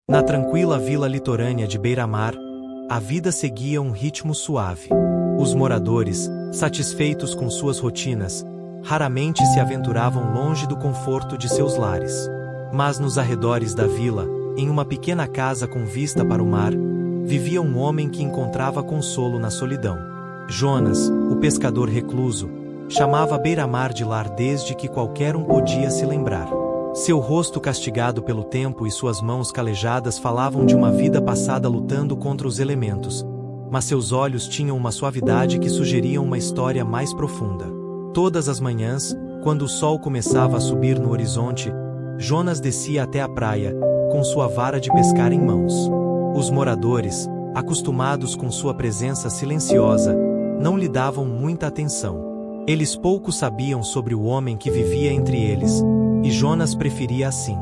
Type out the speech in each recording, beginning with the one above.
Na tranquila vila litorânea de Beira-Mar, a vida seguia um ritmo suave. Os moradores, satisfeitos com suas rotinas, raramente se aventuravam longe do conforto de seus lares. Mas nos arredores da vila, em uma pequena casa com vista para o mar, vivia um homem que encontrava consolo na solidão. Jonas, o pescador recluso, chamava Beira-Mar de lar desde que qualquer um podia se lembrar. Seu rosto castigado pelo tempo e suas mãos calejadas falavam de uma vida passada lutando contra os elementos, mas seus olhos tinham uma suavidade que sugeria uma história mais profunda. Todas as manhãs, quando o sol começava a subir no horizonte, Jonas descia até a praia, com sua vara de pescar em mãos. Os moradores, acostumados com sua presença silenciosa, não lhe davam muita atenção. Eles pouco sabiam sobre o homem que vivia entre eles, e Jonas preferia assim.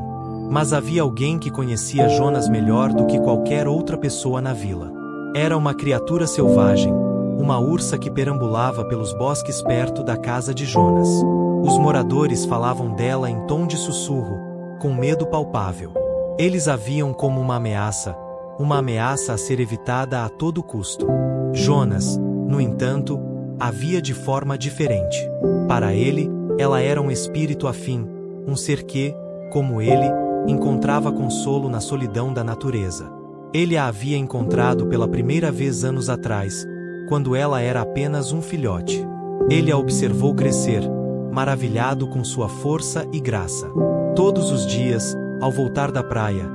Mas havia alguém que conhecia Jonas melhor do que qualquer outra pessoa na vila. Era uma criatura selvagem, uma ursa que perambulava pelos bosques perto da casa de Jonas. Os moradores falavam dela em tom de sussurro, com medo palpável. Eles a viam como uma ameaça a ser evitada a todo custo. Jonas, no entanto, a via de forma diferente. Para ele, ela era um espírito afim, um ser que, como ele, encontrava consolo na solidão da natureza. Ele a havia encontrado pela primeira vez anos atrás, quando ela era apenas um filhote. Ele a observou crescer, maravilhado com sua força e graça. Todos os dias, ao voltar da praia,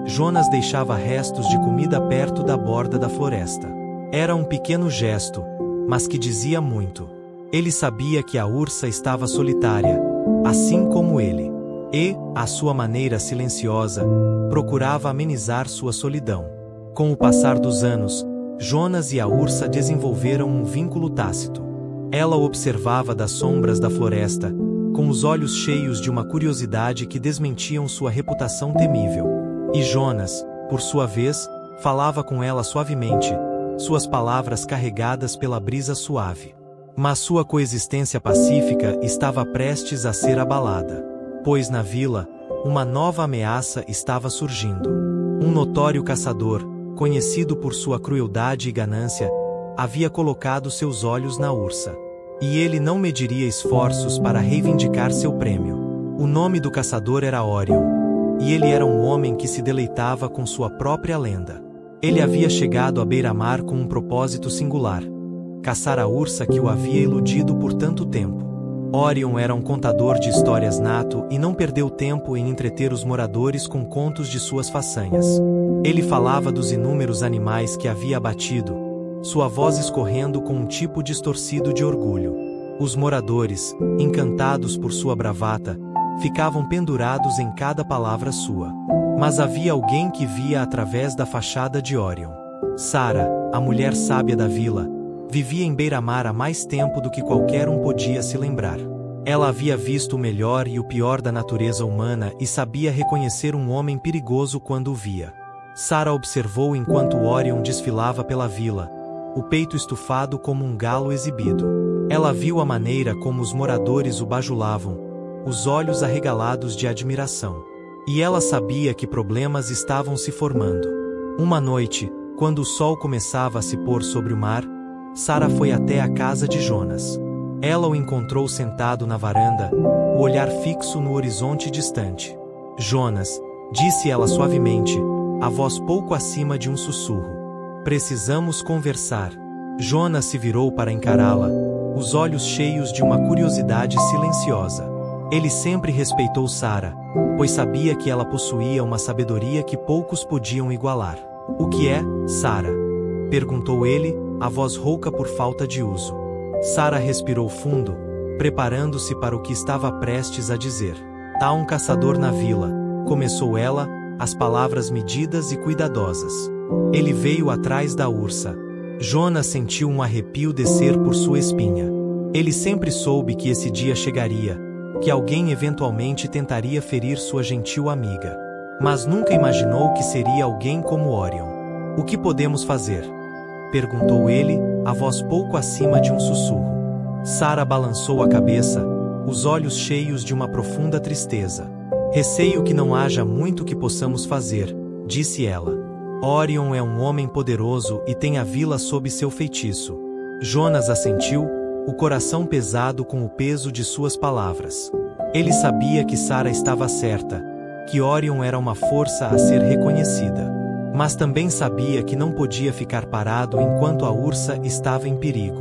Jonas deixava restos de comida perto da borda da floresta. Era um pequeno gesto, mas que dizia muito. Ele sabia que a ursa estava solitária, assim como ele, e, à sua maneira silenciosa, procurava amenizar sua solidão. Com o passar dos anos, Jonas e a ursa desenvolveram um vínculo tácito. Ela o observava das sombras da floresta, com os olhos cheios de uma curiosidade que desmentiam sua reputação temível. E Jonas, por sua vez, falava com ela suavemente, suas palavras carregadas pela brisa suave. Mas sua coexistência pacífica estava prestes a ser abalada, pois na vila, uma nova ameaça estava surgindo. Um notório caçador, conhecido por sua crueldade e ganância, havia colocado seus olhos na ursa. E ele não mediria esforços para reivindicar seu prêmio. O nome do caçador era Orion, e ele era um homem que se deleitava com sua própria lenda. Ele havia chegado a Beira-Mar com um propósito singular: caçar a ursa que o havia iludido por tanto tempo. Orion era um contador de histórias nato e não perdeu tempo em entreter os moradores com contos de suas façanhas. Ele falava dos inúmeros animais que havia abatido, sua voz escorrendo com um tipo distorcido de orgulho. Os moradores, encantados por sua bravata, ficavam pendurados em cada palavra sua. Mas havia alguém que via através da fachada de Orion. Sara, a mulher sábia da vila, vivia em Beira-Mar há mais tempo do que qualquer um podia se lembrar. Ela havia visto o melhor e o pior da natureza humana e sabia reconhecer um homem perigoso quando o via. Sara observou enquanto Orion desfilava pela vila, o peito estufado como um galo exibido. Ela viu a maneira como os moradores o bajulavam, os olhos arregalados de admiração. E ela sabia que problemas estavam se formando. Uma noite, quando o sol começava a se pôr sobre o mar, Sara foi até a casa de Jonas. Ela o encontrou sentado na varanda, o olhar fixo no horizonte distante. Jonas, disse ela suavemente, a voz pouco acima de um sussurro. Precisamos conversar. Jonas se virou para encará-la, os olhos cheios de uma curiosidade silenciosa. Ele sempre respeitou Sara, pois sabia que ela possuía uma sabedoria que poucos podiam igualar. O que é, Sara? Perguntou ele, a voz rouca por falta de uso. Sara respirou fundo, preparando-se para o que estava prestes a dizer. Há um caçador na vila, começou ela, as palavras medidas e cuidadosas. Ele veio atrás da ursa. Jonas sentiu um arrepio descer por sua espinha. Ele sempre soube que esse dia chegaria, que alguém eventualmente tentaria ferir sua gentil amiga. Mas nunca imaginou que seria alguém como Orion. O que podemos fazer? Perguntou ele, a voz pouco acima de um sussurro. Sara balançou a cabeça, os olhos cheios de uma profunda tristeza. Receio que não haja muito que possamos fazer, disse ela. Orion é um homem poderoso e tem a vila sob seu feitiço. Jonas assentiu, o coração pesado com o peso de suas palavras. Ele sabia que Sara estava certa, que Orion era uma força a ser reconhecida. Mas também sabia que não podia ficar parado enquanto a ursa estava em perigo.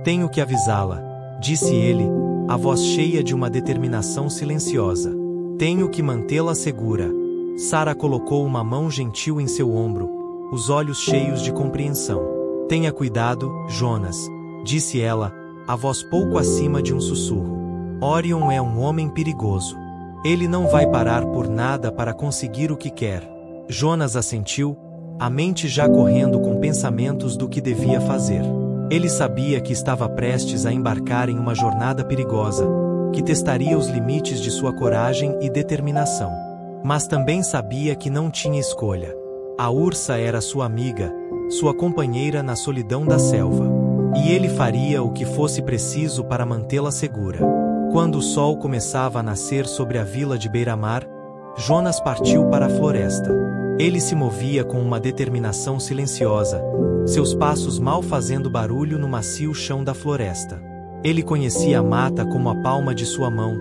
Tenho que avisá-la, disse ele, a voz cheia de uma determinação silenciosa. Tenho que mantê-la segura. Sara colocou uma mão gentil em seu ombro, os olhos cheios de compreensão. Tenha cuidado, Jonas, disse ela, a voz pouco acima de um sussurro. Orion é um homem perigoso. Ele não vai parar por nada para conseguir o que quer. Jonas assentiu, a mente já correndo com pensamentos do que devia fazer. Ele sabia que estava prestes a embarcar em uma jornada perigosa, que testaria os limites de sua coragem e determinação. Mas também sabia que não tinha escolha. A ursa era sua amiga, sua companheira na solidão da selva. E ele faria o que fosse preciso para mantê-la segura. Quando o sol começava a nascer sobre a vila de Beira-Mar, Jonas partiu para a floresta. Ele se movia com uma determinação silenciosa, seus passos mal fazendo barulho no macio chão da floresta. Ele conhecia a mata como a palma de sua mão,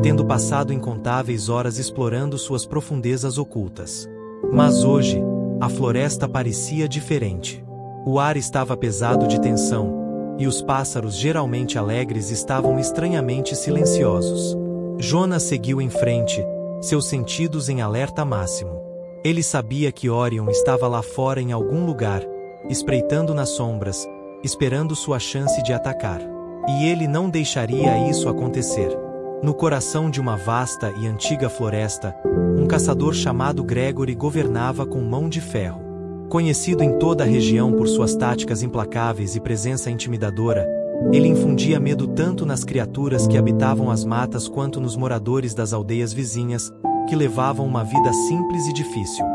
tendo passado incontáveis horas explorando suas profundezas ocultas. Mas hoje, a floresta parecia diferente. O ar estava pesado de tensão, e os pássaros geralmente alegres estavam estranhamente silenciosos. Jonas seguiu em frente, seus sentidos em alerta máximo. Ele sabia que Orion estava lá fora em algum lugar, espreitando nas sombras, esperando sua chance de atacar. E ele não deixaria isso acontecer. No coração de uma vasta e antiga floresta, um caçador chamado Gregory governava com mão de ferro. Conhecido em toda a região por suas táticas implacáveis e presença intimidadora, ele infundia medo tanto nas criaturas que habitavam as matas quanto nos moradores das aldeias vizinhas, que levavam uma vida simples e difícil.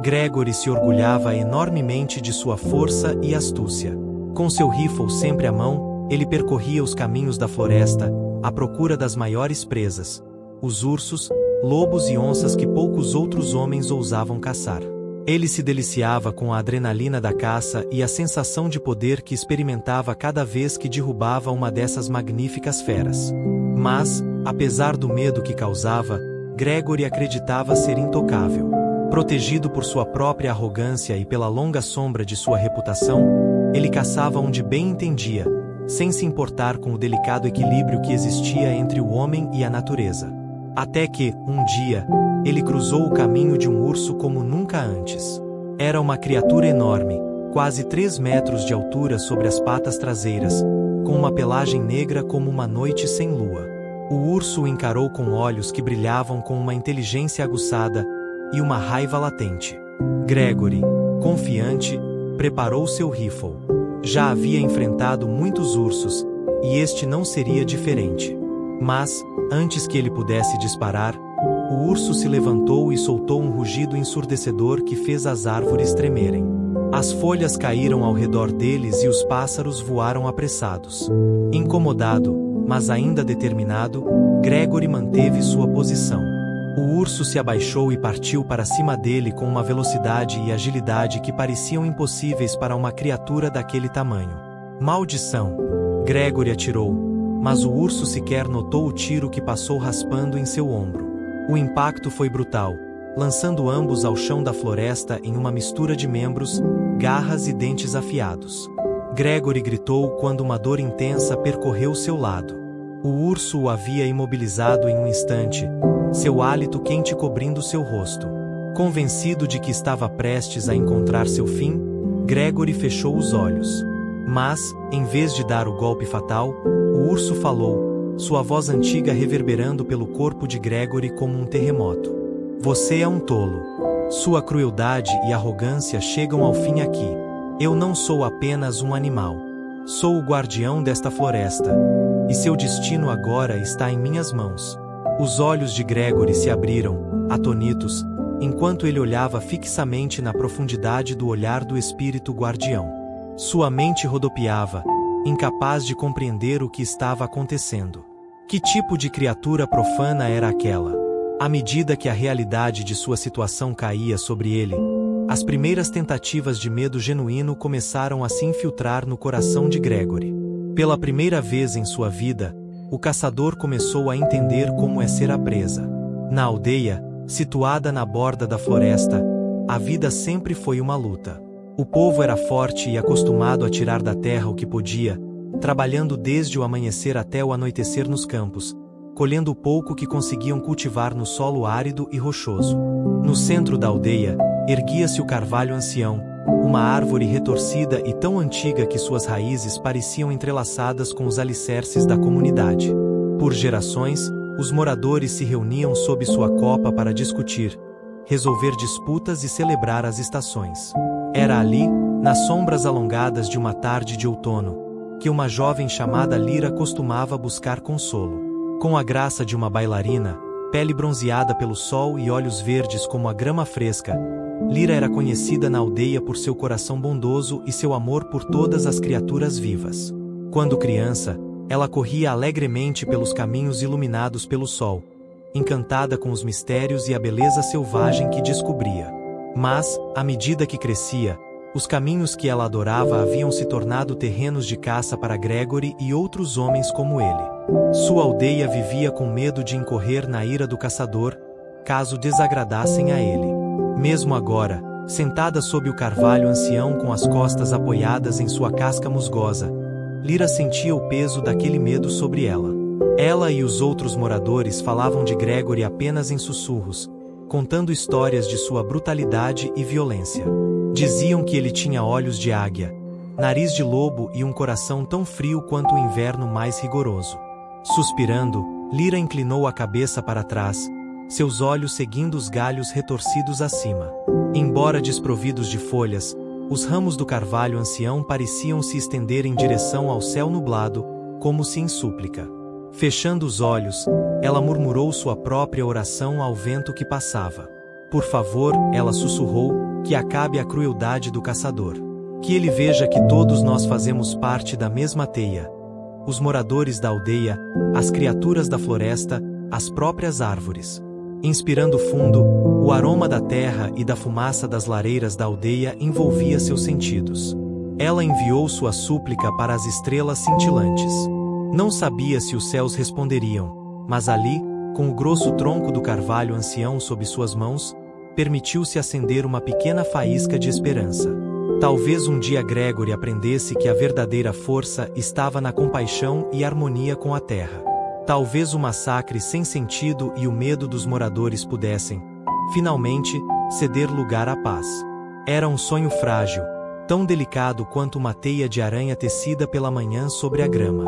Gregory se orgulhava enormemente de sua força e astúcia. Com seu rifle sempre à mão, ele percorria os caminhos da floresta, à procura das maiores presas, os ursos, lobos e onças que poucos outros homens ousavam caçar. Ele se deliciava com a adrenalina da caça e a sensação de poder que experimentava cada vez que derrubava uma dessas magníficas feras. Mas, apesar do medo que causava, Gregory acreditava ser intocável. Protegido por sua própria arrogância e pela longa sombra de sua reputação, ele caçava onde bem entendia, sem se importar com o delicado equilíbrio que existia entre o homem e a natureza. Até que, um dia, ele cruzou o caminho de um urso como nunca antes. Era uma criatura enorme, quase 3 metros de altura sobre as patas traseiras, com uma pelagem negra como uma noite sem lua. O urso o encarou com olhos que brilhavam com uma inteligência aguçada e uma raiva latente. Gregory, confiante, preparou seu rifle. Já havia enfrentado muitos ursos, e este não seria diferente. Mas, antes que ele pudesse disparar, o urso se levantou e soltou um rugido ensurdecedor que fez as árvores tremerem. As folhas caíram ao redor deles e os pássaros voaram apressados. Incomodado, mas ainda determinado, Gregory manteve sua posição. O urso se abaixou e partiu para cima dele com uma velocidade e agilidade que pareciam impossíveis para uma criatura daquele tamanho. Maldição! Gregory atirou, mas o urso sequer notou o tiro que passou raspando em seu ombro. O impacto foi brutal, lançando ambos ao chão da floresta em uma mistura de membros, garras e dentes afiados. Gregory gritou quando uma dor intensa percorreu seu lado. O urso o havia imobilizado em um instante, seu hálito quente cobrindo seu rosto. Convencido de que estava prestes a encontrar seu fim, Gregory fechou os olhos. Mas, em vez de dar o golpe fatal, o urso falou, sua voz antiga reverberando pelo corpo de Gregory como um terremoto. Você é um tolo. Sua crueldade e arrogância chegam ao fim aqui. Eu não sou apenas um animal. Sou o guardião desta floresta. E seu destino agora está em minhas mãos. Os olhos de Gregory se abriram, atonitos, enquanto ele olhava fixamente na profundidade do olhar do espírito guardião. Sua mente rodopiava, incapaz de compreender o que estava acontecendo. Que tipo de criatura profana era aquela? À medida que a realidade de sua situação caía sobre ele, As primeiras tentativas de medo genuíno começaram a se infiltrar no coração de Gregory. Pela primeira vez em sua vida, o caçador começou a entender como é ser a presa. Na aldeia, situada na borda da floresta, a vida sempre foi uma luta. O povo era forte e acostumado a tirar da terra o que podia, trabalhando desde o amanhecer até o anoitecer nos campos, colhendo o pouco que conseguiam cultivar no solo árido e rochoso. No centro da aldeia, erguia-se o carvalho ancião, uma árvore retorcida e tão antiga que suas raízes pareciam entrelaçadas com os alicerces da comunidade. Por gerações, os moradores se reuniam sob sua copa para discutir, resolver disputas e celebrar as estações. Era ali, nas sombras alongadas de uma tarde de outono, que uma jovem chamada Lyra costumava buscar consolo. Com a graça de uma bailarina, pele bronzeada pelo sol e olhos verdes como a grama fresca, Lyra era conhecida na aldeia por seu coração bondoso e seu amor por todas as criaturas vivas. Quando criança, ela corria alegremente pelos caminhos iluminados pelo sol, encantada com os mistérios e a beleza selvagem que descobria. Mas, à medida que crescia, os caminhos que ela adorava haviam se tornado terrenos de caça para Gregory e outros homens como ele. Sua aldeia vivia com medo de incorrer na ira do caçador, caso desagradassem a ele. Mesmo agora, sentada sob o carvalho ancião com as costas apoiadas em sua casca musgosa, Lyra sentia o peso daquele medo sobre ela. Ela e os outros moradores falavam de Gregory apenas em sussurros, contando histórias de sua brutalidade e violência. Diziam que ele tinha olhos de águia, nariz de lobo e um coração tão frio quanto o inverno mais rigoroso. Suspirando, Lyra inclinou a cabeça para trás, seus olhos seguindo os galhos retorcidos acima. Embora desprovidos de folhas, os ramos do carvalho ancião pareciam se estender em direção ao céu nublado, como se em súplica. Fechando os olhos, ela murmurou sua própria oração ao vento que passava. Por favor, ela sussurrou, que acabe a crueldade do caçador. Que ele veja que todos nós fazemos parte da mesma teia. Os moradores da aldeia, as criaturas da floresta, as próprias árvores. Inspirando fundo, o aroma da terra e da fumaça das lareiras da aldeia envolvia seus sentidos. Ela enviou sua súplica para as estrelas cintilantes. Não sabia se os céus responderiam, mas ali, com o grosso tronco do carvalho ancião sob suas mãos, permitiu-se acender uma pequena faísca de esperança. Talvez um dia Gregory aprendesse que a verdadeira força estava na compaixão e harmonia com a terra. Talvez o massacre sem sentido e o medo dos moradores pudessem, finalmente, ceder lugar à paz. Era um sonho frágil, tão delicado quanto uma teia de aranha tecida pela manhã sobre a grama.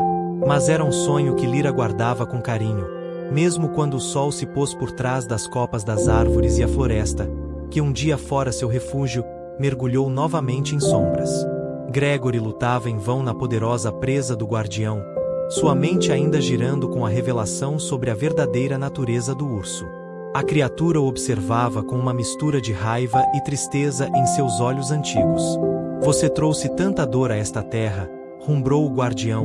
Mas era um sonho que Lyra guardava com carinho, mesmo quando o sol se pôs por trás das copas das árvores e a floresta, que um dia fora seu refúgio, mergulhou novamente em sombras. Gregory lutava em vão na poderosa presa do guardião, sua mente ainda girando com a revelação sobre a verdadeira natureza do urso. A criatura o observava com uma mistura de raiva e tristeza em seus olhos antigos. Você trouxe tanta dor a esta terra, rumbrou o guardião,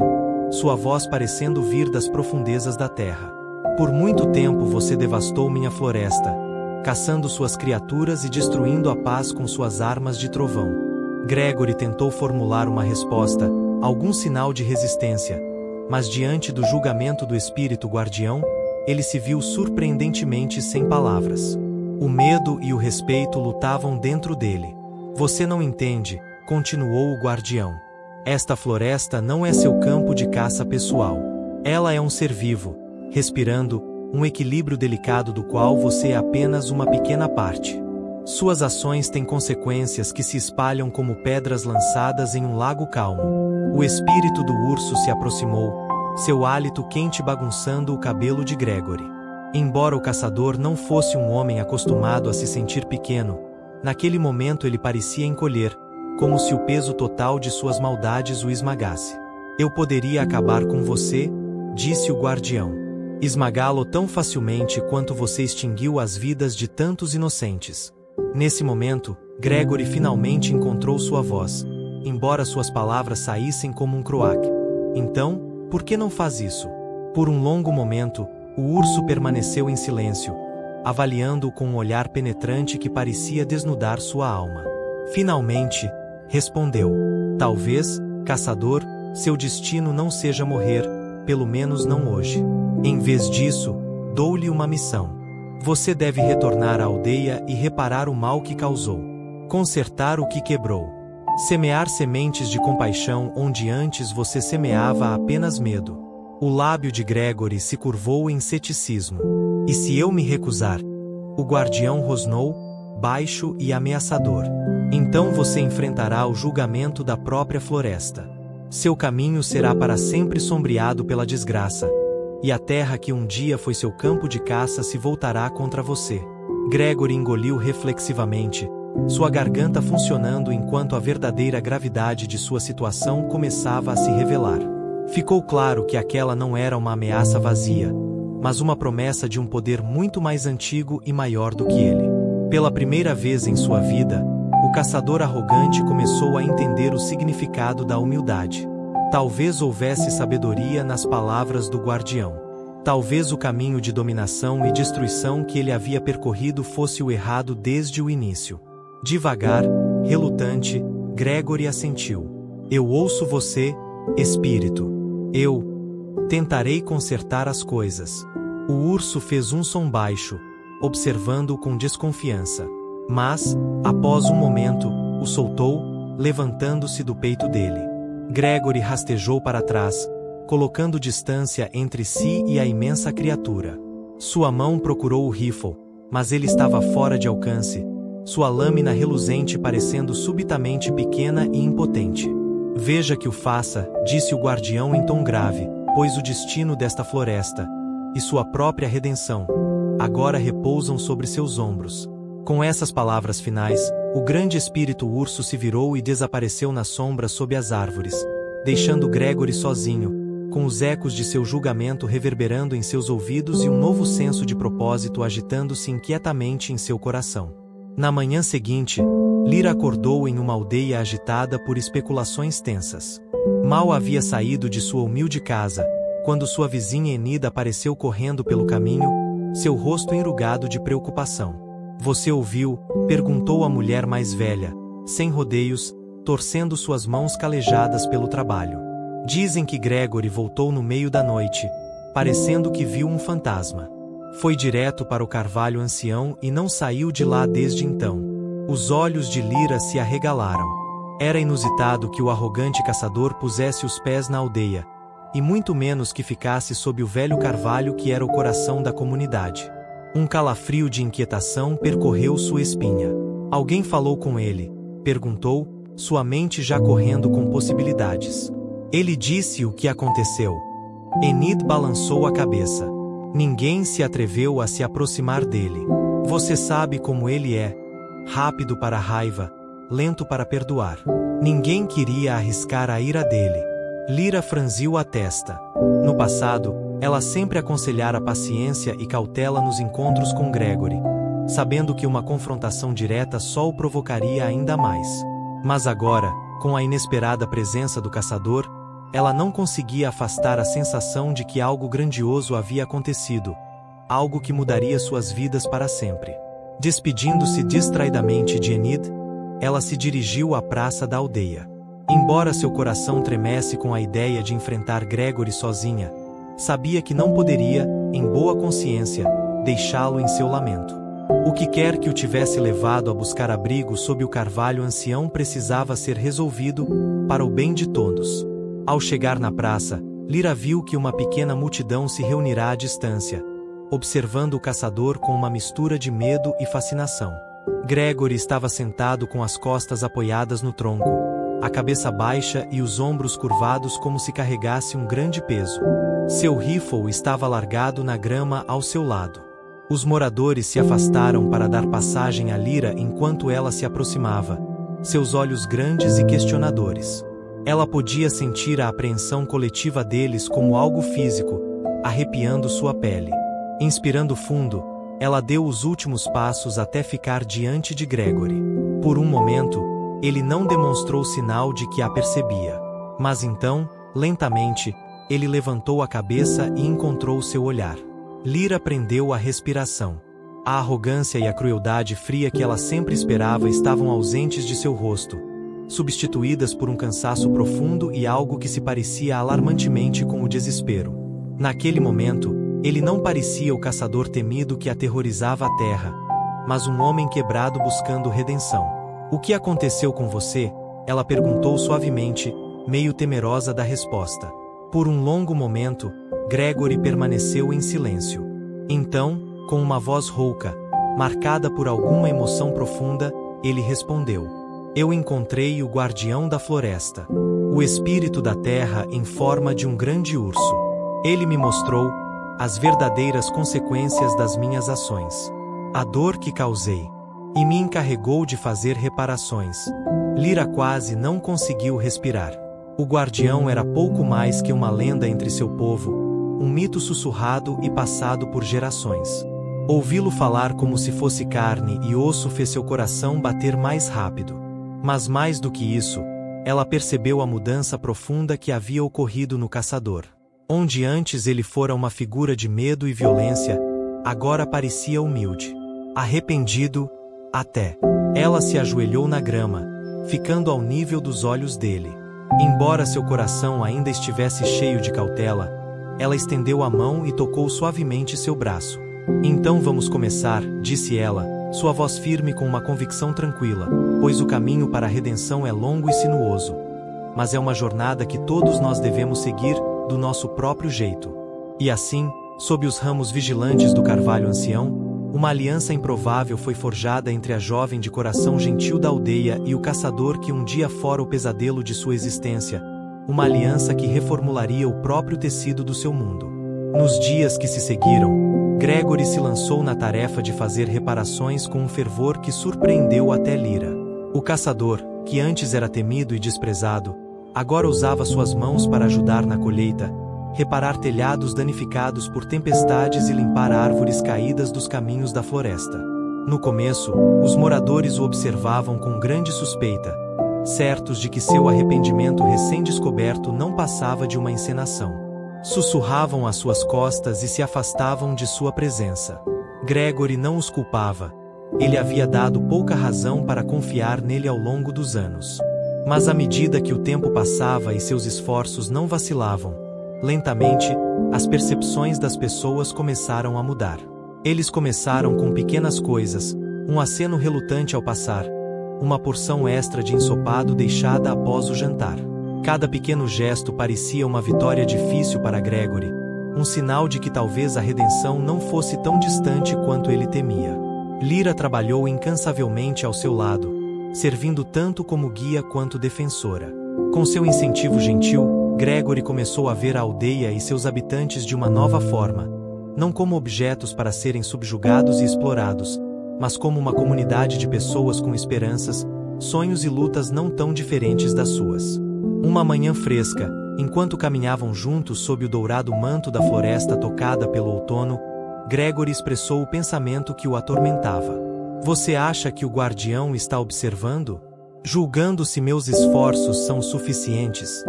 sua voz parecendo vir das profundezas da terra. Por muito tempo você devastou minha floresta, caçando suas criaturas e destruindo a paz com suas armas de trovão. Gregory tentou formular uma resposta, algum sinal de resistência, mas diante do julgamento do espírito guardião, ele se viu surpreendentemente sem palavras. O medo e o respeito lutavam dentro dele. Você não entende, continuou o guardião. Esta floresta não é seu campo de caça pessoal. Ela é um ser vivo, respirando, um equilíbrio delicado do qual você é apenas uma pequena parte. Suas ações têm consequências que se espalham como pedras lançadas em um lago calmo. O espírito do urso se aproximou, seu hálito quente bagunçando o cabelo de Gregory. Embora o caçador não fosse um homem acostumado a se sentir pequeno, naquele momento ele parecia encolher, como se o peso total de suas maldades o esmagasse. Eu poderia acabar com você, disse o guardião. Esmagá-lo tão facilmente quanto você extinguiu as vidas de tantos inocentes. Nesse momento, Gregory finalmente encontrou sua voz, embora suas palavras saíssem como um croak. Então, por que não faz isso? Por um longo momento, o urso permaneceu em silêncio, avaliando-o com um olhar penetrante que parecia desnudar sua alma. Finalmente, respondeu: talvez, caçador, seu destino não seja morrer, pelo menos não hoje. Em vez disso, dou-lhe uma missão. Você deve retornar à aldeia e reparar o mal que causou. Consertar o que quebrou. Semear sementes de compaixão onde antes você semeava apenas medo. O lábio de Gregory se curvou em ceticismo. E se eu me recusar? O guardião rosnou, baixo e ameaçador. Então você enfrentará o julgamento da própria floresta. Seu caminho será para sempre sombreado pela desgraça. E a terra que um dia foi seu campo de caça se voltará contra você. Gregory engoliu reflexivamente, sua garganta funcionando enquanto a verdadeira gravidade de sua situação começava a se revelar. Ficou claro que aquela não era uma ameaça vazia, mas uma promessa de um poder muito mais antigo e maior do que ele. Pela primeira vez em sua vida, o caçador arrogante começou a entender o significado da humildade. Talvez houvesse sabedoria nas palavras do guardião. Talvez o caminho de dominação e destruição que ele havia percorrido fosse o errado desde o início. Devagar, relutante, Gregory assentiu. Eu ouço você, espírito. Eu tentarei consertar as coisas. O urso fez um som baixo, observando-o com desconfiança. Mas, após um momento, o soltou, levantando-se do peito dele. Gregory rastejou para trás, colocando distância entre si e a imensa criatura. Sua mão procurou o rifle, mas ele estava fora de alcance, sua lâmina reluzente parecendo subitamente pequena e impotente. Veja que o faça, disse o guardião em tom grave, pois o destino desta floresta, e sua própria redenção, agora repousam sobre seus ombros. Com essas palavras finais, o grande espírito urso se virou e desapareceu na sombra sob as árvores, deixando Gregory sozinho, com os ecos de seu julgamento reverberando em seus ouvidos e um novo senso de propósito agitando-se inquietamente em seu coração. Na manhã seguinte, Lyra acordou em uma aldeia agitada por especulações tensas. Mal havia saído de sua humilde casa, quando sua vizinha Enid apareceu correndo pelo caminho, seu rosto enrugado de preocupação. Você ouviu? Perguntou a mulher mais velha, sem rodeios, torcendo suas mãos calejadas pelo trabalho. Dizem que Gregory voltou no meio da noite, parecendo que viu um fantasma. Foi direto para o carvalho ancião e não saiu de lá desde então. Os olhos de Lyra se arregalaram. Era inusitado que o arrogante caçador pusesse os pés na aldeia, e muito menos que ficasse sob o velho carvalho que era o coração da comunidade. Um calafrio de inquietação percorreu sua espinha. Alguém falou com ele? Perguntou, sua mente já correndo com possibilidades. Ele disse o que aconteceu. Enid balançou a cabeça. Ninguém se atreveu a se aproximar dele. Você sabe como ele é. Rápido para a raiva, lento para perdoar. Ninguém queria arriscar a ira dele. Lyra franziu a testa. No passado, ela sempre aconselhara paciência e cautela nos encontros com Gregory, sabendo que uma confrontação direta só o provocaria ainda mais. Mas agora, com a inesperada presença do caçador, ela não conseguia afastar a sensação de que algo grandioso havia acontecido, algo que mudaria suas vidas para sempre. Despedindo-se distraidamente de Enid, ela se dirigiu à praça da aldeia. Embora seu coração tremesse com a ideia de enfrentar Gregory sozinha, sabia que não poderia, em boa consciência, deixá-lo em seu lamento. O que quer que o tivesse levado a buscar abrigo sob o carvalho ancião precisava ser resolvido, para o bem de todos. Ao chegar na praça, Lyra viu que uma pequena multidão se reunirá à distância, observando o caçador com uma mistura de medo e fascinação. Gregory estava sentado com as costas apoiadas no tronco, a cabeça baixa e os ombros curvados como se carregasse um grande peso. Seu rifle estava largado na grama ao seu lado. Os moradores se afastaram para dar passagem a Lyra enquanto ela se aproximava, seus olhos grandes e questionadores. Ela podia sentir a apreensão coletiva deles como algo físico, arrepiando sua pele. Inspirando fundo, ela deu os últimos passos até ficar diante de Gregory. Por um momento, ele não demonstrou sinal de que a percebia. Mas então, lentamente, ele levantou a cabeça e encontrou seu olhar. Lyra prendeu a respiração. A arrogância e a crueldade fria que ela sempre esperava estavam ausentes de seu rosto, substituídas por um cansaço profundo e algo que se parecia alarmantemente com o desespero. Naquele momento, ele não parecia o caçador temido que aterrorizava a terra, mas um homem quebrado buscando redenção. "O que aconteceu com você?" ela perguntou suavemente, meio temerosa da resposta. Por um longo momento, Gregory permaneceu em silêncio. Então, com uma voz rouca, marcada por alguma emoção profunda, ele respondeu: "Eu encontrei o guardião da floresta, o espírito da terra em forma de um grande urso. Ele me mostrou as verdadeiras consequências das minhas ações, a dor que causei, e me encarregou de fazer reparações." Lyra quase não conseguiu respirar. O guardião era pouco mais que uma lenda entre seu povo, um mito sussurrado e passado por gerações. Ouvi-lo falar como se fosse carne e osso fez seu coração bater mais rápido. Mas mais do que isso, ela percebeu a mudança profunda que havia ocorrido no caçador. Onde antes ele fora uma figura de medo e violência, agora parecia humilde, arrependido, até. Ela se ajoelhou na grama, ficando ao nível dos olhos dele. Embora seu coração ainda estivesse cheio de cautela, ela estendeu a mão e tocou suavemente seu braço. "Então vamos começar", disse ela, sua voz firme com uma convicção tranquila, "pois o caminho para a redenção é longo e sinuoso. Mas é uma jornada que todos nós devemos seguir, do nosso próprio jeito." E assim, sob os ramos vigilantes do carvalho ancião, uma aliança improvável foi forjada entre a jovem de coração gentil da aldeia e o caçador que um dia fora o pesadelo de sua existência, uma aliança que reformularia o próprio tecido do seu mundo. Nos dias que se seguiram, Gregory se lançou na tarefa de fazer reparações com um fervor que surpreendeu até Lyra. O caçador, que antes era temido e desprezado, agora usava suas mãos para ajudar na colheita, reparar telhados danificados por tempestades e limpar árvores caídas dos caminhos da floresta. No começo, os moradores o observavam com grande suspeita, certos de que seu arrependimento recém-descoberto não passava de uma encenação. Sussurravam às suas costas e se afastavam de sua presença. Gregory não os culpava. Ele havia dado pouca razão para confiar nele ao longo dos anos. Mas à medida que o tempo passava e seus esforços não vacilavam, lentamente, as percepções das pessoas começaram a mudar. Eles começaram com pequenas coisas, um aceno relutante ao passar, uma porção extra de ensopado deixada após o jantar. Cada pequeno gesto parecia uma vitória difícil para Gregory, um sinal de que talvez a redenção não fosse tão distante quanto ele temia. Lyra trabalhou incansavelmente ao seu lado, servindo tanto como guia quanto defensora. Com seu incentivo gentil, Gregory começou a ver a aldeia e seus habitantes de uma nova forma, não como objetos para serem subjugados e explorados, mas como uma comunidade de pessoas com esperanças, sonhos e lutas não tão diferentes das suas. Uma manhã fresca, enquanto caminhavam juntos sob o dourado manto da floresta tocada pelo outono, Gregory expressou o pensamento que o atormentava. "Você acha que o guardião está observando? Julgando se meus esforços são suficientes?"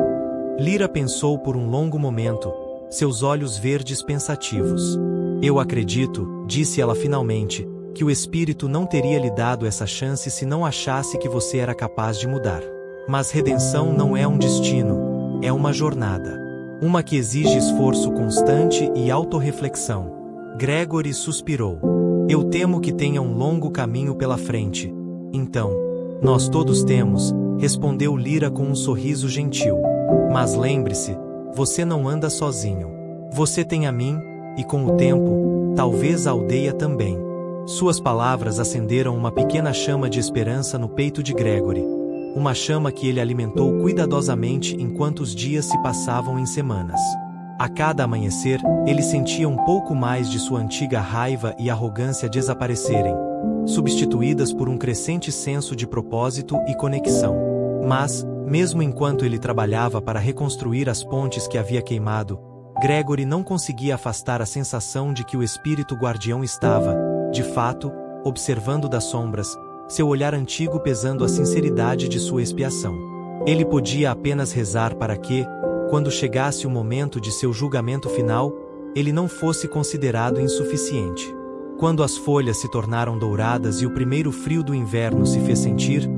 Lyra pensou por um longo momento, seus olhos verdes pensativos. "Eu acredito", disse ela finalmente, "que o espírito não teria lhe dado essa chance se não achasse que você era capaz de mudar. Mas redenção não é um destino, é uma jornada. Uma que exige esforço constante e autorreflexão." Gregory suspirou. "Eu temo que tenha um longo caminho pela frente." "Então, nós todos temos", respondeu Lyra com um sorriso gentil. "Mas lembre-se, você não anda sozinho. Você tem a mim, e com o tempo, talvez a aldeia também." Suas palavras acenderam uma pequena chama de esperança no peito de Gregory, uma chama que ele alimentou cuidadosamente enquanto os dias se passavam em semanas. A cada amanhecer, ele sentia um pouco mais de sua antiga raiva e arrogância desaparecerem, substituídas por um crescente senso de propósito e conexão. Mas, mesmo enquanto ele trabalhava para reconstruir as pontes que havia queimado, Gregory não conseguia afastar a sensação de que o espírito guardião estava, de fato, observando das sombras, seu olhar antigo pesando a sinceridade de sua expiação. Ele podia apenas rezar para que, quando chegasse o momento de seu julgamento final, ele não fosse considerado insuficiente. Quando as folhas se tornaram douradas e o primeiro frio do inverno se fez sentir,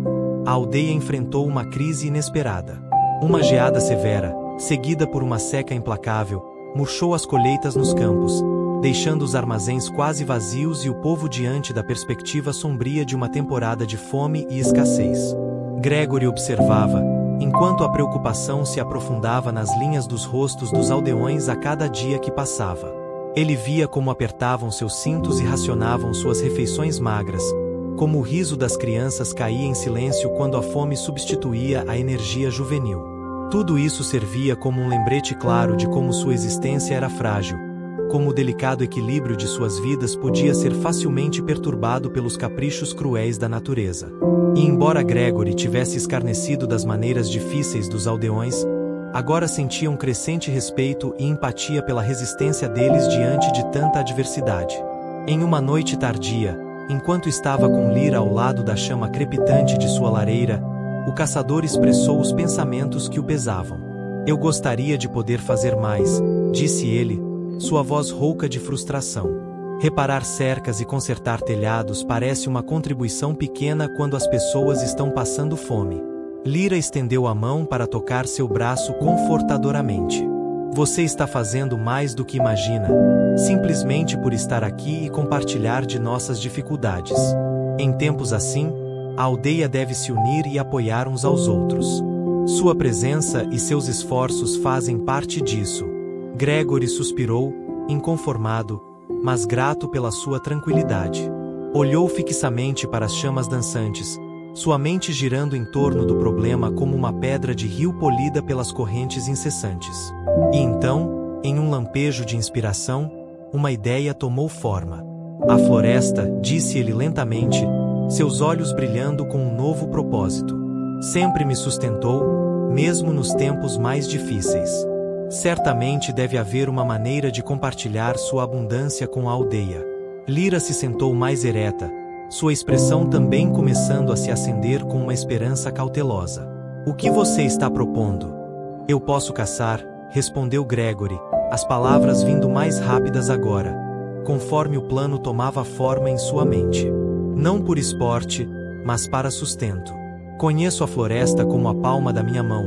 a aldeia enfrentou uma crise inesperada. Uma geada severa, seguida por uma seca implacável, murchou as colheitas nos campos, deixando os armazéns quase vazios e o povo diante da perspectiva sombria de uma temporada de fome e escassez. Gregory observava, enquanto a preocupação se aprofundava nas linhas dos rostos dos aldeões a cada dia que passava. Ele via como apertavam seus cintos e racionavam suas refeições magras, como o riso das crianças caía em silêncio quando a fome substituía a energia juvenil. Tudo isso servia como um lembrete claro de como sua existência era frágil, como o delicado equilíbrio de suas vidas podia ser facilmente perturbado pelos caprichos cruéis da natureza. E embora Gregory tivesse escarnecido das maneiras difíceis dos aldeões, agora sentia um crescente respeito e empatia pela resistência deles diante de tanta adversidade. Em uma noite tardia, enquanto estava com Lyra ao lado da chama crepitante de sua lareira, o caçador expressou os pensamentos que o pesavam. "Eu gostaria de poder fazer mais", disse ele, sua voz rouca de frustração. Reparar cercas e consertar telhados parece uma contribuição pequena quando as pessoas estão passando fome. Lyra estendeu a mão para tocar seu braço confortadoramente. "Você está fazendo mais do que imagina, simplesmente por estar aqui e compartilhar de nossas dificuldades. Em tempos assim, a aldeia deve se unir e apoiar uns aos outros. Sua presença e seus esforços fazem parte disso." Gregory suspirou, inconformado, mas grato pela sua tranquilidade. Olhou fixamente para as chamas dançantes, sua mente girando em torno do problema como uma pedra de rio polida pelas correntes incessantes. E então, em um lampejo de inspiração, uma ideia tomou forma. "A floresta", disse ele lentamente, seus olhos brilhando com um novo propósito. "Sempre me sustentou, mesmo nos tempos mais difíceis. Certamente deve haver uma maneira de compartilhar sua abundância com a aldeia." Lyra se sentou mais ereta, sua expressão também começando a se acender com uma esperança cautelosa. "O que você está propondo?" "Eu posso caçar", respondeu Gregory, as palavras vindo mais rápidas agora, conforme o plano tomava forma em sua mente. "Não por esporte, mas para sustento. Conheço a floresta como a palma da minha mão.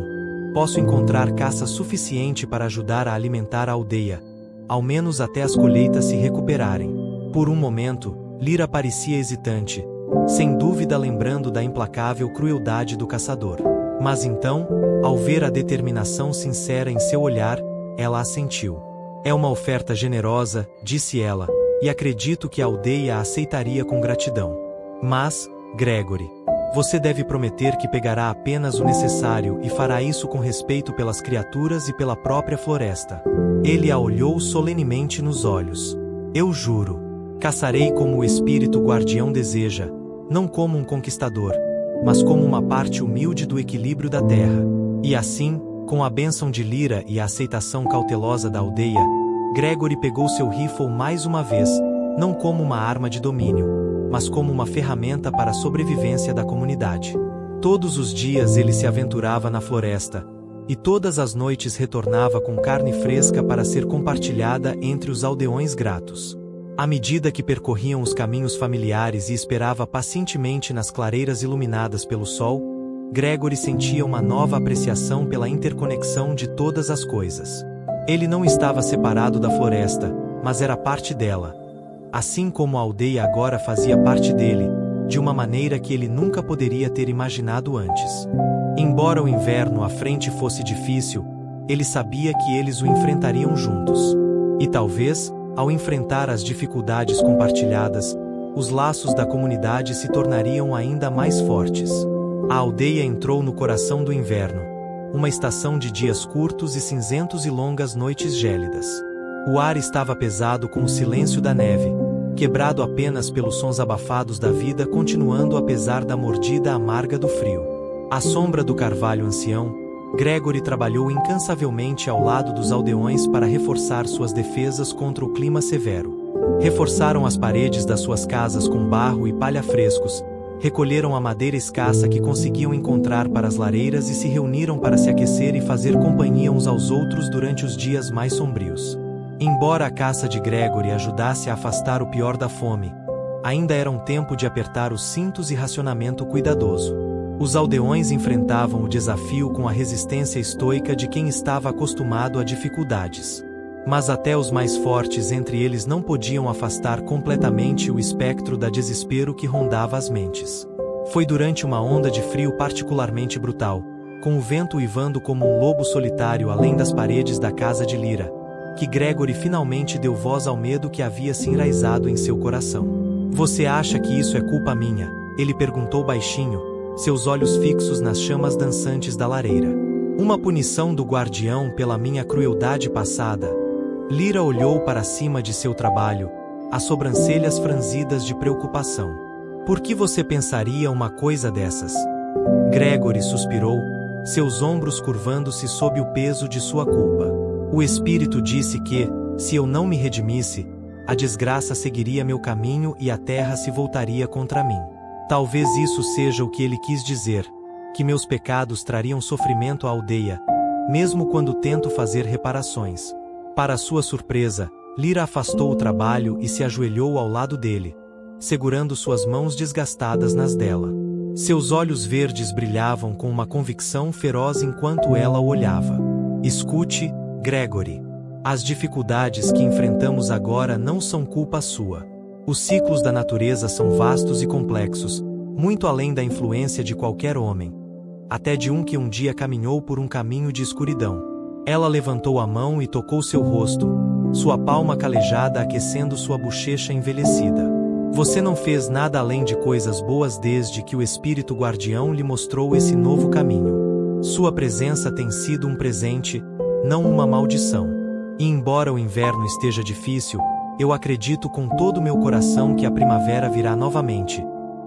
Posso encontrar caça suficiente para ajudar a alimentar a aldeia, ao menos até as colheitas se recuperarem." Por um momento, Lyra parecia hesitante, sem dúvida lembrando da implacável crueldade do caçador. Mas então, ao ver a determinação sincera em seu olhar, ela assentiu. "É uma oferta generosa", disse ela, "e acredito que a aldeia a aceitaria com gratidão. Mas, Gregory, você deve prometer que pegará apenas o necessário e fará isso com respeito pelas criaturas e pela própria floresta." Ele a olhou solenemente nos olhos. "Eu juro. Caçarei como o espírito guardião deseja, não como um conquistador, mas como uma parte humilde do equilíbrio da terra." E assim, com a bênção de Lyra e a aceitação cautelosa da aldeia, Gregory pegou seu rifle mais uma vez, não como uma arma de domínio, mas como uma ferramenta para a sobrevivência da comunidade. Todos os dias ele se aventurava na floresta, e todas as noites retornava com carne fresca para ser compartilhada entre os aldeões gratos. À medida que percorriam os caminhos familiares e esperava pacientemente nas clareiras iluminadas pelo sol, Gregory sentia uma nova apreciação pela interconexão de todas as coisas. Ele não estava separado da floresta, mas era parte dela. Assim como a aldeia agora fazia parte dele, de uma maneira que ele nunca poderia ter imaginado antes. Embora o inverno à frente fosse difícil, ele sabia que eles o enfrentariam juntos. E talvez, ao enfrentar as dificuldades compartilhadas, os laços da comunidade se tornariam ainda mais fortes. A aldeia entrou no coração do inverno, uma estação de dias curtos e cinzentos e longas noites gélidas. O ar estava pesado com o silêncio da neve, quebrado apenas pelos sons abafados da vida continuando apesar da mordida amarga do frio. À sombra do carvalho ancião, Gregory trabalhou incansavelmente ao lado dos aldeões para reforçar suas defesas contra o clima severo. Reforçaram as paredes das suas casas com barro e palha frescos, recolheram a madeira escassa que conseguiam encontrar para as lareiras e se reuniram para se aquecer e fazer companhia uns aos outros durante os dias mais sombrios. Embora a caça de Gregory ajudasse a afastar o pior da fome, ainda era um tempo de apertar os cintos e racionamento cuidadoso. Os aldeões enfrentavam o desafio com a resistência estoica de quem estava acostumado a dificuldades. Mas até os mais fortes entre eles não podiam afastar completamente o espectro da desespero que rondava as mentes. Foi durante uma onda de frio particularmente brutal, com o vento uivando como um lobo solitário além das paredes da casa de Lyra, que Gregory finalmente deu voz ao medo que havia se enraizado em seu coração. "Você acha que isso é culpa minha?" ele perguntou baixinho, seus olhos fixos nas chamas dançantes da lareira. "Uma punição do guardião pela minha crueldade passada?" Lyra olhou para cima de seu trabalho, as sobrancelhas franzidas de preocupação. "Por que você pensaria uma coisa dessas?" Gregory suspirou, seus ombros curvando-se sob o peso de sua culpa. "O Espírito disse que, se eu não me redimisse, a desgraça seguiria meu caminho e a terra se voltaria contra mim. Talvez isso seja o que ele quis dizer, que meus pecados trariam sofrimento à aldeia, mesmo quando tento fazer reparações." Para sua surpresa, Lyra afastou o trabalho e se ajoelhou ao lado dele, segurando suas mãos desgastadas nas dela. Seus olhos verdes brilhavam com uma convicção feroz enquanto ela o olhava. "Escute, Gregory. As dificuldades que enfrentamos agora não são culpa sua. Os ciclos da natureza são vastos e complexos, muito além da influência de qualquer homem, até de um que um dia caminhou por um caminho de escuridão." Ela levantou a mão e tocou seu rosto, sua palma calejada aquecendo sua bochecha envelhecida. "Você não fez nada além de coisas boas desde que o Espírito Guardião lhe mostrou esse novo caminho. Sua presença tem sido um presente, não uma maldição. E embora o inverno esteja difícil, eu acredito com todo o meu coração que a primavera virá novamente,